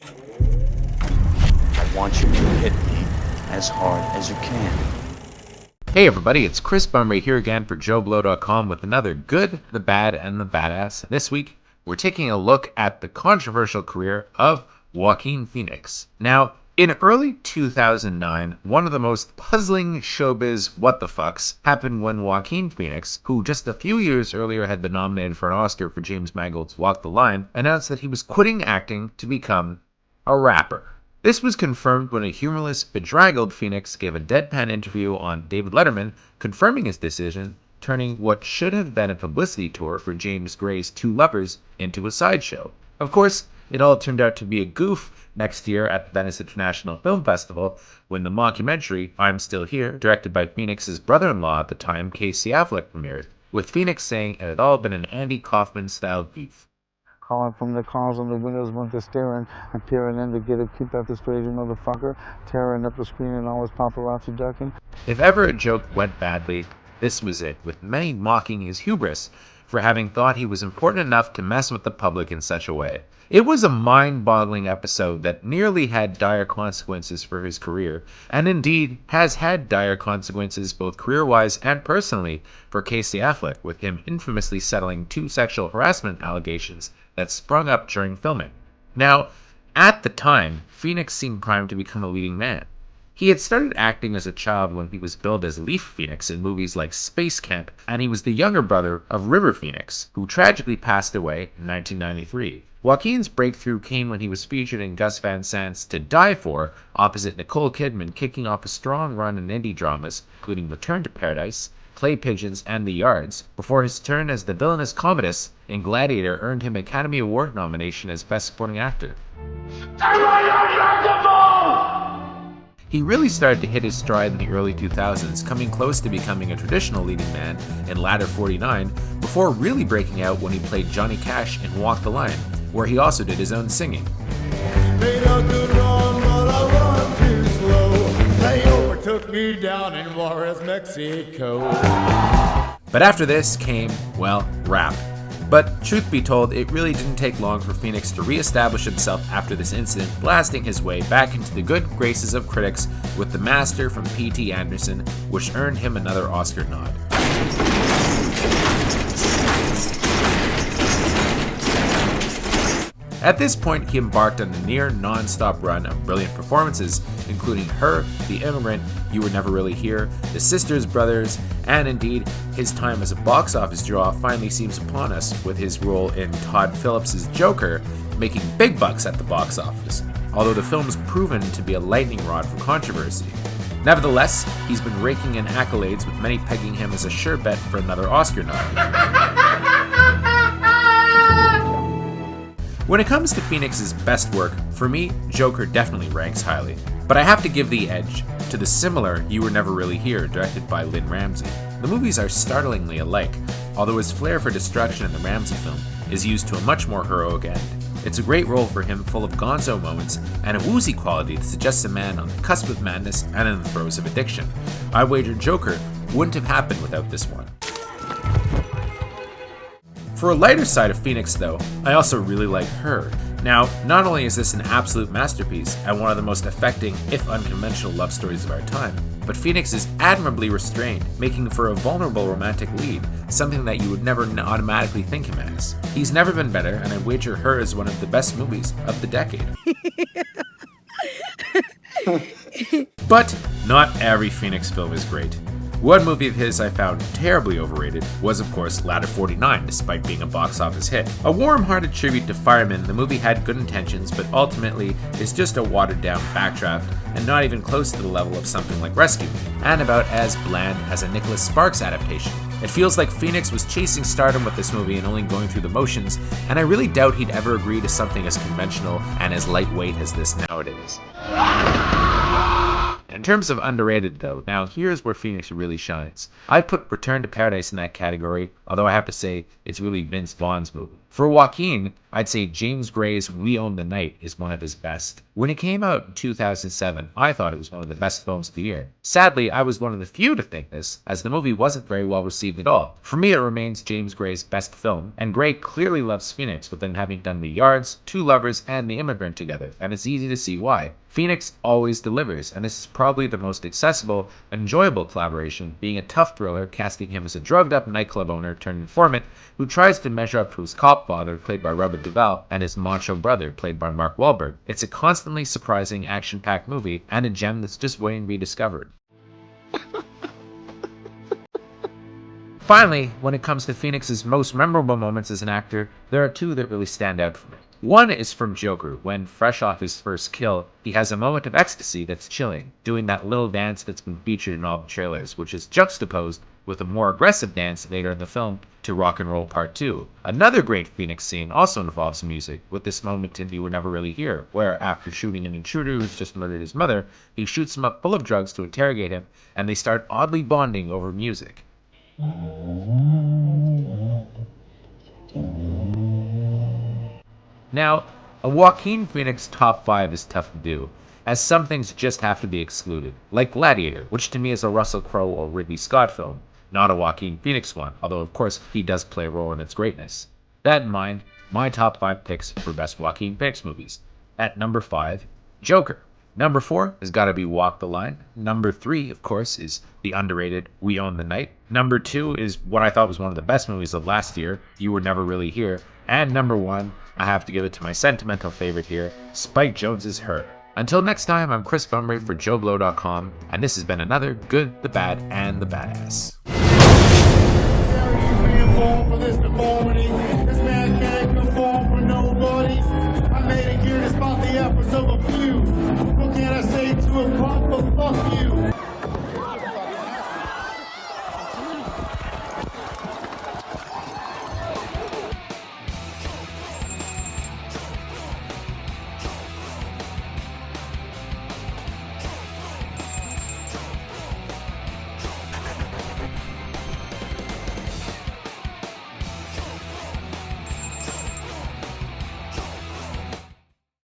I want you to hit me as hard as you can. Hey everybody, it's Chris Bumray here again for JoBlo.com with another Good, the Bad, and the Badass. This week, we're taking a look at the controversial career of Joaquin Phoenix. Now, in early 2009, one of the most puzzling showbiz what the fucks happened when Joaquin Phoenix, who just a few years earlier had been nominated for an Oscar for James Mangold's Walk the Line, announced that he was quitting acting to become a rapper. This was confirmed when a humorless, bedraggled Phoenix gave a deadpan interview on David Letterman, confirming his decision, turning what should have been a publicity tour for James Gray's Two Lovers into a sideshow. Of course, it all turned out to be a goof next year at the Venice International Film Festival when the mockumentary I'm Still Here, directed by Phoenix's brother-in-law at the time, Casey Affleck, premiered, with Phoenix saying it had all been an Andy Kaufman-style beef. Calling from the cars on the windows when they're staring and peering in to get a peep at this crazy motherfucker, tearing up the screen and always paparazzi ducking. If ever a joke went badly, this was it, with many mocking his hubris for having thought he was important enough to mess with the public in such a way. It was a mind-boggling episode that nearly had dire consequences for his career, and indeed has had dire consequences both career-wise and personally for Casey Affleck, with him infamously settling 2 sexual harassment allegations that sprung up during filming. Now, at the time, Phoenix seemed primed to become a leading man. He had started acting as a child when he was billed as Leaf Phoenix in movies like Space Camp, and he was the younger brother of River Phoenix, who tragically passed away in 1993. Joaquin's breakthrough came when he was featured in Gus Van Sant's To Die For, opposite Nicole Kidman, kicking off a strong run in indie dramas, including Return to Paradise, Clay Pigeons, and The Yards, before his turn as the villainous Commodus in Gladiator earned him an Academy Award nomination as Best Supporting Actor. He really started to hit his stride in the early 2000s, coming close to becoming a traditional leading man in Ladder 49, before really breaking out when he played Johnny Cash in Walk the Line, where he also did his own singing. Made a good run, but I run too slow. They overtook me down in Juarez, Mexico. But after this came, well, rap. But truth be told, it really didn't take long for Phoenix to re-establish himself after this incident, blasting his way back into the good graces of critics with The Master from P.T. Anderson, which earned him another Oscar nod. At this point, he embarked on a near non-stop run of brilliant performances, including Her, The Immigrant, You Were Never Really Here, The Sisters Brothers, and indeed, his time as a box office draw finally seems upon us with his role in Todd Phillips' Joker, making big bucks at the box office, although the film's proven to be a lightning rod for controversy. Nevertheless, he's been raking in accolades, with many pegging him as a sure bet for another Oscar nod. When it comes to Phoenix's best work, for me, Joker definitely ranks highly. But I have to give the edge to the similar You Were Never Really Here, directed by Lynn Ramsey. The movies are startlingly alike, although his flair for destruction in the Ramsey film is used to a much more heroic end. It's a great role for him, full of gonzo moments and a woozy quality that suggests a man on the cusp of madness and in the throes of addiction. I wager Joker wouldn't have happened without this one. For a lighter side of Phoenix, though, I also really like Her. Now, not only is this an absolute masterpiece and one of the most affecting, if unconventional, love stories of our time, but Phoenix is admirably restrained, making for a vulnerable romantic lead, something that you would never automatically think him as. He's never been better, and I wager Her is one of the best movies of the decade. But not every Phoenix film is great. One movie of his I found terribly overrated was, of course, Ladder 49, despite being a box office hit. A warm-hearted tribute to firemen, the movie had good intentions, but ultimately is just a watered-down backdraft and not even close to the level of something like Rescue Me, and about as bland as a Nicholas Sparks adaptation. It feels like Phoenix was chasing stardom with this movie and only going through the motions, and I really doubt he'd ever agree to something as conventional and as lightweight as this nowadays. In terms of underrated, though, now here's where Phoenix really shines. I'd put Return to Paradise in that category, although I have to say it's really Vince Vaughn's movie. For Joaquin, I'd say James Gray's We Own the Night is one of his best. When it came out in 2007, I thought it was one of the best films of the year. Sadly, I was one of the few to think this, as the movie wasn't very well received at all. For me, it remains James Gray's best film, and Gray clearly loves Phoenix within having done The Yards, Two Lovers, and The Immigrant together, and it's easy to see why. Phoenix always delivers, and this is probably the most accessible, enjoyable collaboration, being a tough thriller casting him as a drugged-up nightclub owner turned informant who tries to measure up to his cop father, played by Robert Duvall, and his macho brother, played by Mark Wahlberg. It's a constantly surprising, action-packed movie, and a gem that's just waiting to be discovered. Finally, when it comes to Phoenix's most memorable moments as an actor, there are two that really stand out for me. One is from Joker, when, fresh off his first kill, he has a moment of ecstasy that's chilling, doing that little dance that's been featured in all the trailers, which is juxtaposed with a more aggressive dance later in the film to Rock and Roll Part 2. Another great Phoenix scene also involves music, with this moment in You Were Never Really Here, where after shooting an intruder who's just murdered his mother, he shoots him up full of drugs to interrogate him, and they start oddly bonding over music. Now, a Joaquin Phoenix top 5 is tough to do, as some things just have to be excluded, like Gladiator, which to me is a Russell Crowe or Ridley Scott film, not a Joaquin Phoenix one, although of course he does play a role in its greatness. That in mind, my top 5 picks for best Joaquin Phoenix movies. At number 5, Joker. Number 4 has got to be Walk the Line. Number 3, of course, is the underrated We Own the Night. Number 2 is what I thought was one of the best movies of last year, You Were Never Really Here. And number 1, I have to give it to my sentimental favorite here, Spike Jonze's Her. Until next time, I'm Chris Bumray for JoBlo.com, and this has been another Good, the Bad, and the Badass. For this deformity, this man can't conform for nobody. I made it here to spot the efforts of a few. What can I say to a punk? But fuck you.